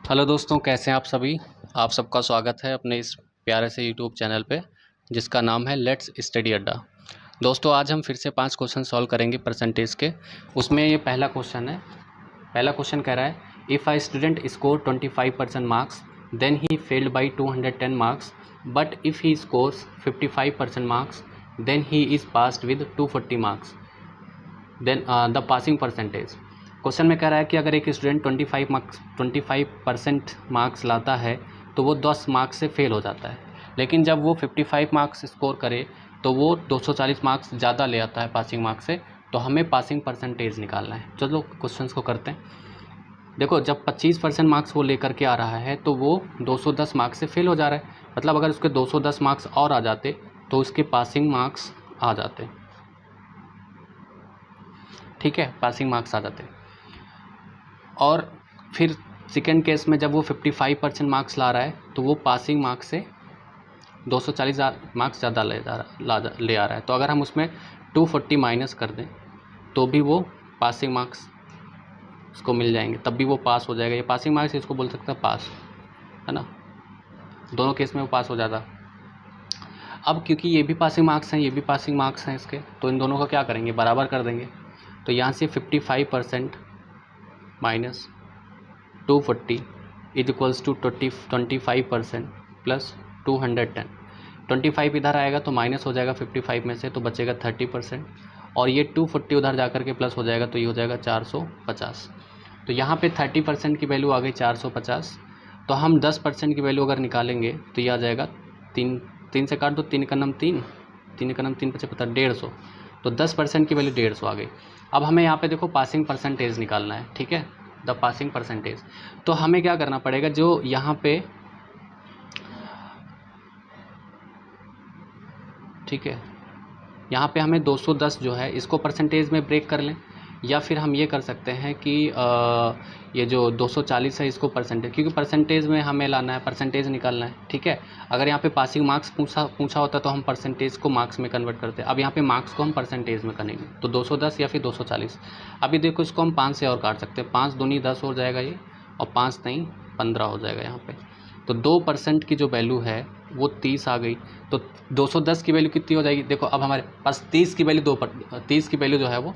Hello दोस्तों, कैसे हैं आप सभी। आप सबका स्वागत है अपने इस प्यारे से यूट्यूब चैनल पे जिसका नाम है लेट्स स्टडी अड्डा। दोस्तों, आज हम फिर से 5 क्वेश्चन सॉल्व करेंगे परसेंटेज के। उसमें ये पहला क्वेश्चन है। पहला क्वेश्चन कह रहा है, if a student score 25% marks then he failed by 210 marks, but if he scores 55% marks then he is passed with 240 marks, then the passing percentage. Question में कह रहा है कि अगर एक स्टूडेंट 25% मार्क्स लाता है तो वो 10 मार्क्स से फेल हो जाता है, लेकिन जब वो 55 मार्क्स स्कोर करे तो वो 240 मार्क्स ज़्यादा ले आता है पासिंग मार्क्स से। तो हमें पासिंग परसेंटेज निकालना है। चलो क्वेश्चंस को करते हैं। देखो, जब 25% मार्क्स वो लेकर के आ रहा है तो वो 210 मार्क्स से फेल हो जा रहा है। मतलब अगर उसके 210 मार्क्स और आ जाते तो उसके पासिंग मार्क्स आ जाते। ठीक है, पासिंग मार्क्स आ जाते। और फिर सेकेंड केस में जब वो 55% मार्क्स ला रहा है तो वो पासिंग मार्क्स से 240 मार्क्स ज़्यादा ले आ रहा है। तो अगर हम उसमें 240 माइनस कर दें तो भी वो पासिंग मार्क्स उसको मिल जाएंगे, तब भी वो पास हो जाएगा। ये पासिंग मार्क्स इसको बोल सकते हैं पास, है ना। दोनों केस में वो पास हो जाता। अब क्योंकि ये भी पासिंग मार्क्स हैं, ये भी पासिंग मार्क्स हैं इसके, तो इन दोनों का क्या करेंगे, बराबर कर देंगे। तो यहाँ से 55% minus 240 is equals to 25% plus 210। 25 इधर आएगा तो माइनस हो जाएगा 55 में से, तो बचेगा 30%। और ये 240 उधर जा कर के प्लस हो जाएगा तो ये हो जाएगा 450। तो यहाँ पे 30% की वैल्यू आ गई 450। तो हम 10% की वैल्यू अगर निकालेंगे तो ये आ जाएगा 3 से काट दो, 3 का नाम 3, 3 का नाम 3 पचे पता 150। तो 10% की वैल्यू 150 आ गई। अब हमें यहाँ पे देखो पासिंग परसेंटेज निकालना है। ठीक है, द पासिंग परसेंटेज। तो हमें क्या करना पड़ेगा, जो यहाँ पे, ठीक है, यहाँ पे हमें 210 जो है इसको परसेंटेज में ब्रेक कर लें, या फिर हम ये कर सकते हैं कि ये जो 240 है इसको परसेंटेज, क्योंकि परसेंटेज में हमें लाना है, परसेंटेज निकालना है। ठीक है, अगर यहाँ पे पासिंग मार्क्स पूछा होता तो हम परसेंटेज को मार्क्स में कन्वर्ट करते। अब यहाँ पे मार्क्स को हम परसेंटेज में करेंगे तो 210 या फिर 240। अभी देखो, इसको हम 5 से और काट सकते हैं। 5 दूनी 10 हो जाएगा ये, और 5 नहीं 15 हो जाएगा यहाँ पे। तो 2% की जो वैल्यू है वो 30 आ गई। तो 210 की वैल्यू कितनी हो जाएगी, देखो अब हमारे पास 30 की वैल्यू 30 की वैल्यू जो है वो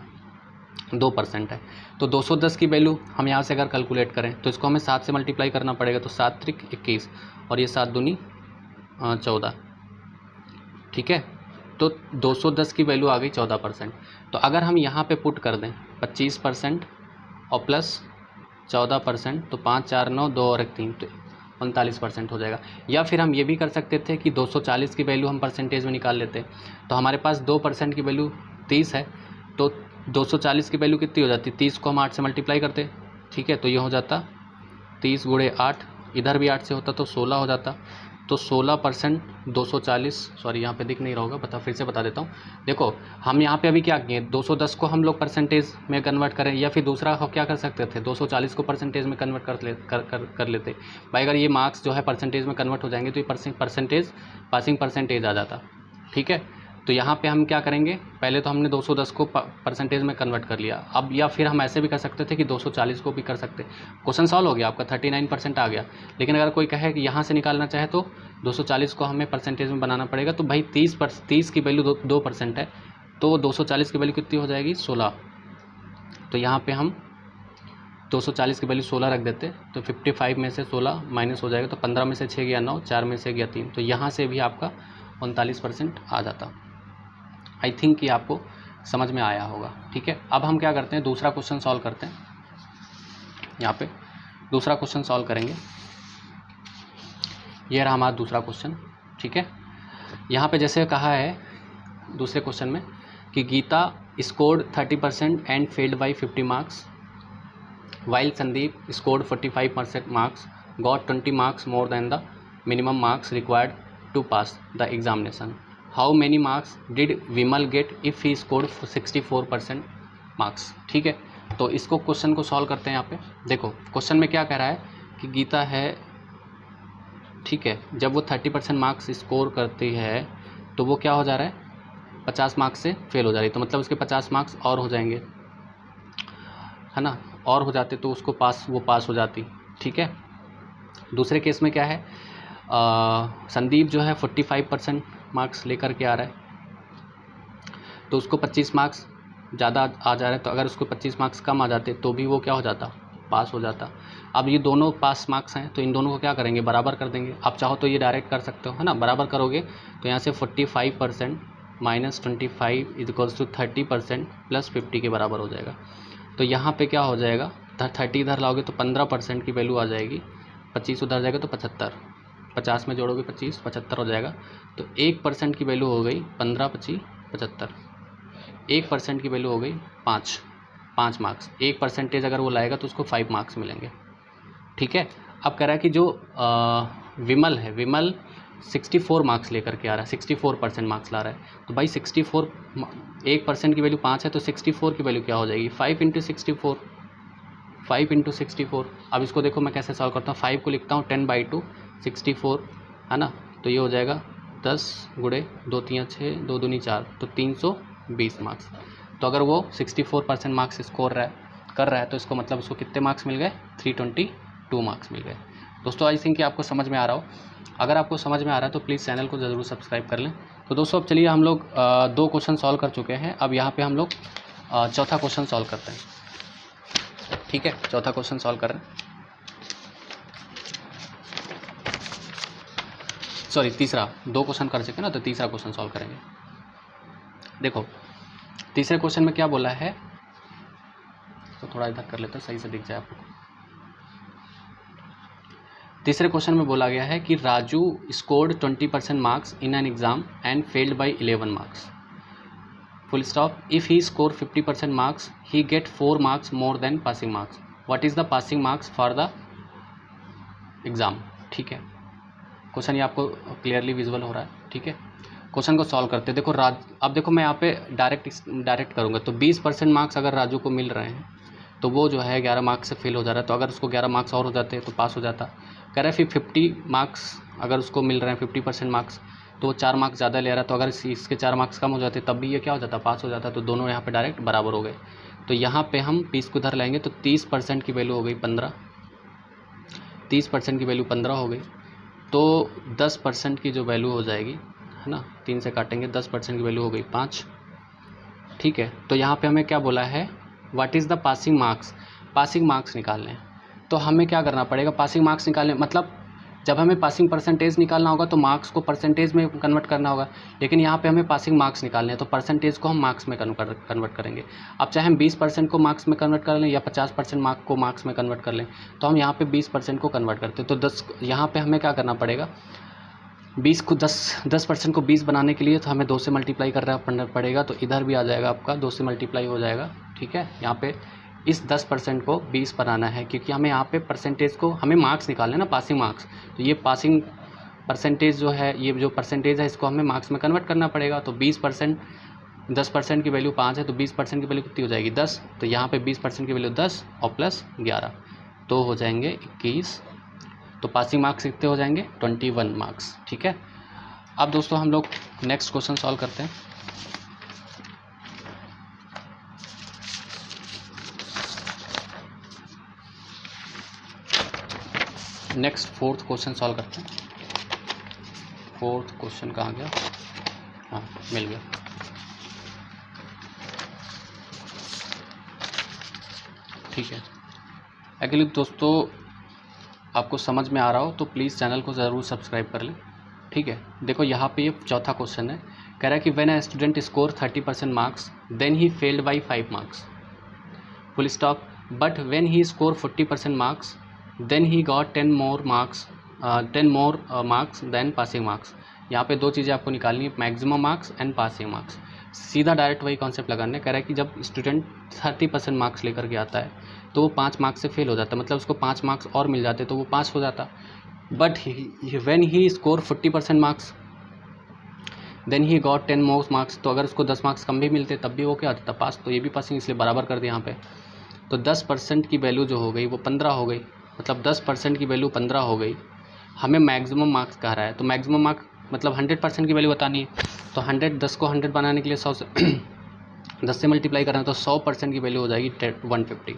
2% है। तो 210 की वैल्यू हम यहाँ से अगर कैलकुलेट करें तो इसको हमें 7 से मल्टीप्लाई करना पड़ेगा। तो 7 त्रिक 21 और ये 7 दूनी 14। ठीक है, तो 210 की वैल्यू आ गई 14%। तो अगर हम यहाँ पे पुट कर दें 25% और प्लस 14%, तो 5 4 9 2 और 1 3, तो 39% हो जाएगा। या फिर हम ये भी कर सकते थे कि 240 की वैल्यू हम परसेंटेज में निकाल लेते। तो हमारे पास 2% की वैल्यू 30 है, तो 240 की वैल्यू कितनी हो जाती, 30 को हम 8 से मल्टीप्लाई करते। ठीक है, तो ये हो जाता 30 गुणे 8, इधर भी 8 से होता तो 16 हो जाता। तो 16% 240, सॉरी यहाँ पे दिख नहीं रहा होगा, फिर से बता देता हूँ। देखो, हम यहाँ पे अभी क्या किए, 210 को हम लोग परसेंटेज में कन्वर्ट करें, या फिर दूसरा हम क्या कर सकते थे, 240 को परसेंटेज में कन्वर्ट कर लेते भाई। अगर ये मार्क्स जो है परसेंटेज में कन्वर्ट हो जाएंगे तो ये परसेंटेज पासिंग परसेंटेज आ जाता। ठीक है, तो यहाँ पे हम क्या करेंगे, पहले तो हमने 210 को परसेंटेज में कन्वर्ट कर लिया। अब या फिर हम ऐसे भी कर सकते थे कि 240 को भी कर सकते। क्वेश्चन सॉल्व हो गया आपका, 39% आ गया। लेकिन अगर कोई कहे कि यहाँ से निकालना चाहे तो 240 को हमें परसेंटेज में बनाना पड़ेगा। तो भाई 30 की वैल्यू 2% है, तो 240 की वैल्यू कितनी हो जाएगी, 16। तो यहाँ पर हम 240 की वैल्यू 16 रख देते। तो 55 में से 16 माइनस हो जाएगा, तो 15 में से 6 गया 9, 4 में से गया 3, तो यहाँ से भी आपका 39% आ जाता। आई थिंक कि आपको समझ में आया होगा। ठीक है, अब हम क्या करते हैं, दूसरा क्वेश्चन सॉल्व करते हैं। यहाँ पे दूसरा क्वेश्चन सॉल्व करेंगे। ये रहा हमारा दूसरा क्वेश्चन। ठीक है, यहाँ पे जैसे कहा है दूसरे क्वेश्चन में कि Gita scored 30% and failed by 50 marks, while Sandeep scored 45% marks, got 20 marks more than the minimum marks required to pass the examination. How many marks did Vimal get if he scored 64% marks. ठीक है, तो इसको क्वेश्चन को solve करते हैं। यहाँ पे देखो, क्वेश्चन में क्या कह रहा है कि गीता है, ठीक है, जब वो 30% मार्क्स स्कोर करती है तो वो क्या हो जा रहा है, 50 मार्क्स से फेल हो जा रही है। तो मतलब उसके 50 मार्क्स और हो जाएंगे, है ना, और हो जाते तो उसको वो पास हो जाती। ठीक है, दूसरे केस में क्या है, संदीप जो है 45% मार्क्स लेकर के आ रहा है, तो उसको 25 मार्क्स ज़्यादा आ जा रहा है, तो अगर उसको 25 मार्क्स कम आ जाते तो भी वो क्या हो जाता, पास हो जाता। अब ये दोनों पास मार्क्स हैं तो इन दोनों को क्या करेंगे, बराबर कर देंगे। आप चाहो तो ये डायरेक्ट कर सकते हो, है ना। बराबर करोगे तो यहाँ से 45% minus 25 is equals to 30% plus 50 के बराबर हो जाएगा। तो यहाँ पे क्या हो जाएगा, 30 इधर लाओगे तो 15% की वैल्यू आ जाएगी, 25 उधर जाएगा तो 75, 50 में जोड़ोगे 25, 75 हो जाएगा। तो 1% की वैल्यू हो गई 15, 25, 75। 1% की वैल्यू हो गई 5 मार्क्स। 1% अगर वो लाएगा तो उसको 5 मार्क्स मिलेंगे, ठीक है। अब कह रहा है कि जो विमल है, विमल 64 मार्क्स लेकर के आ रहा है, 64% मार्क्स ला रहा है। तो भाई 64, 1% की वैल्यू 5 है तो 64 की वैल्यू क्या हो जाएगी, 5 इंटू 64, 5 इंटू 64। अब इसको देखो मैं कैसे सॉल्व करता हूँ, 5 को लिखता हूँ 10/2, 64 है ना। तो ये हो जाएगा 10 गुणे 2 3 6, 2 दूनी 4, तो 320 मार्क्स। तो अगर वो 64% मार्क्स स्कोर कर रहा है तो इसको मतलब उसको कितने मार्क्स मिल गए, 322 मार्क्स मिल गए। दोस्तों आई थिंक कि आपको समझ में आ रहा हो। अगर आपको समझ में आ रहा है तो प्लीज़ चैनल को ज़रूर सब्सक्राइब कर लें। तो दोस्तों अब चलिए, हम लोग 2 क्वेश्चन सॉल्व कर चुके हैं। अब यहाँ पे हम लोग चौथा क्वेश्चन सॉल्व करते हैं, ठीक है। चौथा क्वेश्चन सॉल्व कर रहे हैं, सॉरी तीसरा, 2 क्वेश्चन कर चुके ना, तो तीसरा क्वेश्चन सॉल्व करेंगे। देखो तीसरे क्वेश्चन में क्या बोला है, तो थोड़ा इधर कर लेते हैं सही से दिख जाए आपको। तीसरे क्वेश्चन में बोला गया है कि Raju scored 20% marks in an exam and failed by 11 marks, full stop. If he score 50% marks he get 4 marks more than passing marks, what is the passing marks for the exam, ठीक है। Question ये आपको clearly visual हो रहा है, ठीक है। Question को सॉल्व करते हैं। देखो अब देखो मैं यहाँ पे डायरेक्ट करूँगा, तो 20% मार्क्स अगर राजू को मिल रहे हैं तो वो जो है 11 मार्क्स से फेल हो जा रहा है। तो अगर उसको 11 मार्क्स और हो जाते तो पास हो जाता। कह रहा है फिर 50 मार्क्स अगर उसको मिल रहे हैं, 50% मार्क्स, तो वो 4 मार्क्स ज़्यादा ले रहा है। तो अगर इसके 4 मार्क्स कम हो जाते तब भी ये क्या हो जाता, पास हो जाता। तो दोनों यहाँ पे डायरेक्ट बराबर हो गए। तो यहाँ पे हम 20 को इधर लाएंगे तो 30% की वैल्यू हो गई 15, 30% की वैल्यू 15 हो गई। तो 10% की जो वैल्यू हो जाएगी, है ना, 3 से काटेंगे, 10% की वैल्यू हो गई 5, ठीक है। तो यहाँ पे हमें क्या बोला है, what is the passing marks, passing marks निकालने हैं। तो हमें क्या करना पड़ेगा, पासिंग मार्क्स निकालने, मतलब जब हमें पासिंग परसेंटेज निकालना होगा तो मार्क्स को परसेंटेज में कन्वर्ट करना होगा, लेकिन यहाँ पे हमें पासिंग मार्क्स निकालने हैं तो परसेंटेज को हम मार्क्स में कन्वर्ट करेंगे। अब चाहे हम 20% को मार्क्स में कन्वर्ट कर लें या 50% मार्क्स को मार्क्स में कन्वर्ट कर लें, तो हम यहाँ पे 20% को कन्वर्ट करते हैं। तो 10 यहाँ पे हमें क्या करना पड़ेगा, 10% को 20 बनाने के लिए तो हमें 2 से मल्टीप्लाई करना पड़ेगा। तो इधर भी आ जाएगा आपका 2 से मल्टीप्लाई हो जाएगा, ठीक है। यहाँ पे इस 10% को 20 बनाना है, क्योंकि हमें यहाँ पे परसेंटेज को हमें मार्क्स निकालना है ना, पासिंग मार्क्स। तो ये पासिंग परसेंटेज जो है, ये जो परसेंटेज है इसको हमें मार्क्स में कन्वर्ट करना पड़ेगा। तो 20%, 10% की वैल्यू 5 है तो 20% की वैल्यू कितनी हो जाएगी, 10। तो यहाँ पे 20% की वैल्यू 10 और प्लस 11 तो हो जाएंगे 21। तो पासिंग मार्क्स कितने हो जाएंगे, 21 मार्क्स, ठीक है। अब दोस्तों हम लोग नेक्स्ट क्वेश्चन सॉल्व करते हैं। नेक्स्ट 4th क्वेश्चन सॉल्व करते हैं। 4th क्वेश्चन कहाँ गया, हाँ मिल गया। ठीक है, एक्चुअली दोस्तों आपको समझ में आ रहा हो तो प्लीज़ चैनल को ज़रूर सब्सक्राइब कर लें, ठीक है। देखो यहाँ पे ये चौथा क्वेश्चन है, कह रहा है कि when a student score 30% marks then he failed by 5 marks, full stop, but when he score 40% marks then he got 10 more marks than passing marks. यहाँ पे 2 चीज़ें आपको निकालनी है, maximum marks and passing marks. सीधा डायरेक्ट वही concept लगाने, कह रहा है कि जब स्टूडेंट 30% मार्क्स लेकर के आता है तो वो 5 मार्क्स से फेल हो जाता है, मतलब उसको 5 मार्क्स और मिल जाते तो वो पास हो जाता। But when he score 40% marks then he got 10 more marks, तो अगर उसको 10 मार्क्स कम भी मिलते तब भी वो क्या होता पास। तो ये भी पासिंग, इसलिए बराबर कर दिया यहाँ पे। तो 10% की वैल्यू जो हो गई वो 15 हो गई, मतलब 10% की वैल्यू 15 हो गई। हमें मैक्सिमम मार्क्स कह रहा है, तो मैक्सिमम मार्क्स मतलब 100% की वैल्यू बतानी है। तो 10 को 100 बनाने के लिए 100 से 10 से मल्टीप्लाई करना है, तो 100% की वैल्यू हो जाएगी 150।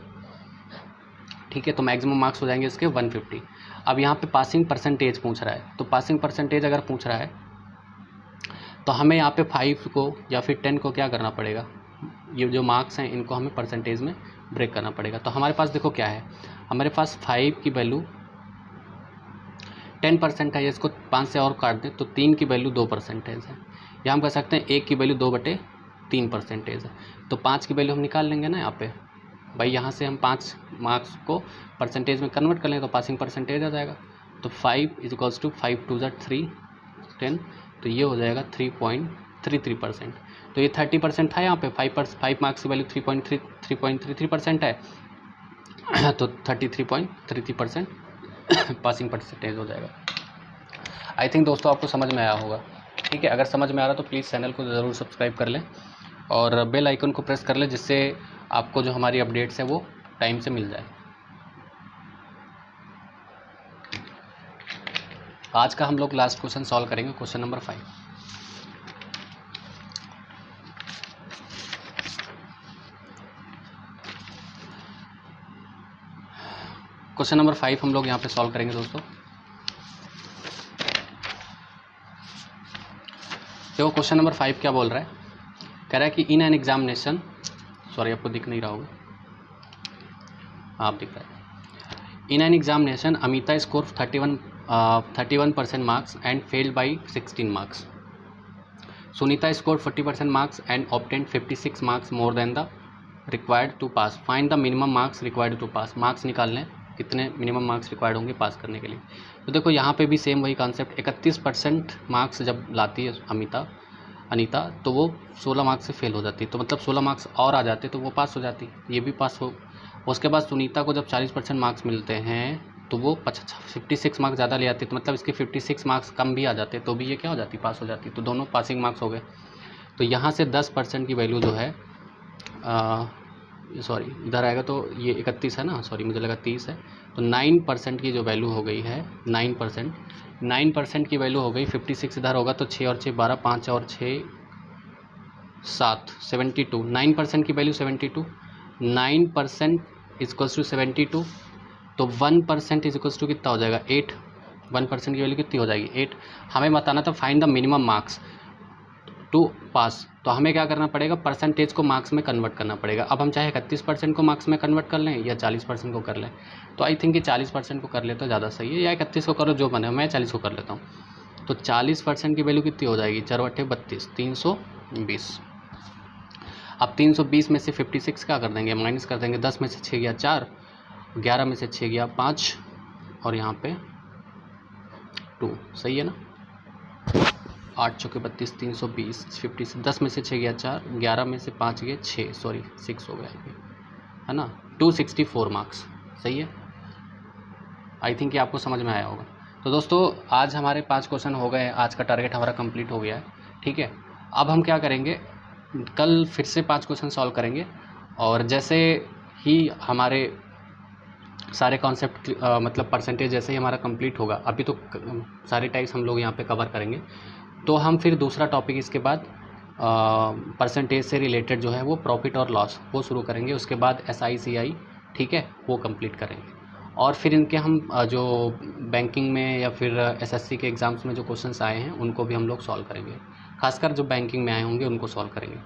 ठीक है। तो मैक्सिमम मार्क्स हो जाएंगे इसके 150। अब यहाँ पे पासिंग परसेंटेज पूछ रहा है, तो पासिंग परसेंटेज अगर पूछ रहा है तो हमें यहाँ पे 5 को या फिर 10 को क्या करना पड़ेगा, ये जो मार्क्स हैं इनको हमें परसेंटेज में ब्रेक करना पड़ेगा। तो हमारे पास देखो क्या है, हमारे पास 5 की वैल्यू 10% है, इसको 5 से और काट दें तो 3 की वैल्यू 2% है, या हम कह सकते हैं 1 की वैल्यू 2/3% है। तो 5 की वैल्यू हम निकाल लेंगे ना यहाँ पे भाई, यहाँ से हम 5 मार्क्स को परसेंटेज में कन्वर्ट कर लें तो पासिंग परसेंटेज आ जाएगा। तो 5 = 5 2 3 10, तो ये हो जाएगा 3.33%। तो ये 30% था यहाँ पे, 5 मार्क्स की वैल्यू 3.33% है, तो 33.33% पासिंग परसेंटेज हो जाएगा। आई थिंक दोस्तों आपको समझ में आया होगा, ठीक है। अगर समझ में आ रहा तो प्लीज़ चैनल को ज़रूर सब्सक्राइब कर लें और बेल आइकन को प्रेस कर लें, जिससे आपको जो हमारी अपडेट्स है वो टाइम से मिल जाए। आज का हम लोग लास्ट क्वेश्चन सॉल्व करेंगे, क्वेश्चन नंबर 5। क्वेश्चन नंबर 5 हम लोग यहाँ पे सॉल्व करेंगे दोस्तों। देखो क्वेश्चन नंबर 5 क्या बोल रहा है, कह रहा है कि इन एन एग्जामिनेशन, सॉरी आपको दिख नहीं रहा होगा, आप दिख रहा है। In an examination Amita score 31% marks and failed by 16 marks. Sunita score 40% marks and obtained 56 marks more than the required to pass. Find the minimum marks required to pass. Marks निकाल लें, कितने मिनिमम मार्क्स रिक्वायर्ड होंगे पास करने के लिए। तो देखो यहाँ पे भी सेम वही कॉन्सेप्ट, 31% मार्क्स जब लाती है अनीता तो वो 16 मार्क्स से फेल हो जाती है, तो मतलब 16 मार्क्स और आ जाते तो वो पास हो जाती, ये भी पास हो। उसके बाद सुनीता को जब 40% मार्क्स मिलते हैं तो वो 56 मार्क्स ज़्यादा ले आती है, तो मतलब इसके 56 मार्क्स कम भी आ जाते तो भी ये क्या हो जाती, पास हो जाती। तो दोनों पासिंग मार्क्स हो गए। तो यहाँ से 10% की वैल्यू जो है, सॉरी इधर आएगा तो ये 31 है ना, सॉरी मुझे लगा 30 है, तो 9% की जो वैल्यू हो गई है 9% की वैल्यू हो गई। 56 इधर होगा तो 6 और 6 12, 5 और 6 7, 72। 9% की वैल्यू 72, 9% इक्वल्स टू 72, तो 1% इक्वल्स टू कितना हो जाएगा 8। 1% की वैल्यू कितनी हो जाएगी 8। हमें बताना था find the minimum marks to pass, तो हमें क्या करना पड़ेगा, परसेंटेज को मार्क्स में कन्वर्ट करना पड़ेगा। अब हम चाहे 31% को मार्क्स में कन्वर्ट कर लें या 40% को कर लें, तो आई थिंक कि 40% को कर ले तो ज़्यादा सही है, या 31 को करो जो बने, मैं 40 को कर लेता हूँ। तो 40% की वैल्यू कितनी हो जाएगी, 4 × 8 = 32, 320। अब 320 में से 56 क्या कर देंगे, माइनस कर देंगे। 10 में से 6 गया 4, 11 में से 6 गया 5 और यहाँ पे 2, सही है ना। 8 × 4 = 32, 320, 50, 10 में से 6 गया 4, 11 में से 5 गए 6, सॉरी 6 हो गया है ना, 264 मार्क्स, सही है। आई थिंक ये आपको समझ में आया होगा। तो दोस्तों आज हमारे 5 क्वेश्चन हो गए, आज का टारगेट हमारा कंप्लीट हो गया है, ठीक है। अब हम क्या करेंगे, कल फिर से 5 क्वेश्चन सॉल्व करेंगे, और जैसे ही हमारे सारे कॉन्सेप्ट मतलब परसेंटेज जैसे ही हमारा कंप्लीट होगा, अभी तो सारे टाइप्स हम लोग यहाँ पे कवर करेंगे, तो हम फिर दूसरा टॉपिक इसके बाद परसेंटेज से रिलेटेड जो है वो प्रॉफिट और लॉस वो शुरू करेंगे। उसके बाद SICI, ठीक है, वो कंप्लीट करेंगे। और फिर इनके हम जो बैंकिंग में या फिर SSC के एग्ज़ाम्स में जो क्वेश्चंस आए हैं उनको भी हम लोग सॉल्व करेंगे, खासकर जो बैंकिंग में आए होंगे उनको सॉल्व करेंगे।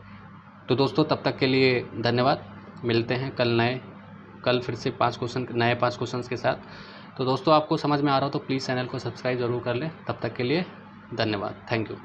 तो दोस्तों तब तक के लिए धन्यवाद, मिलते हैं कल फिर से 5 क्वेश्चन के साथ। तो दोस्तों आपको समझ में आ रहा हो तो प्लीज़ चैनल को सब्सक्राइब ज़रूर कर लें। तब तक के लिए धन्यवाद, थैंक यू।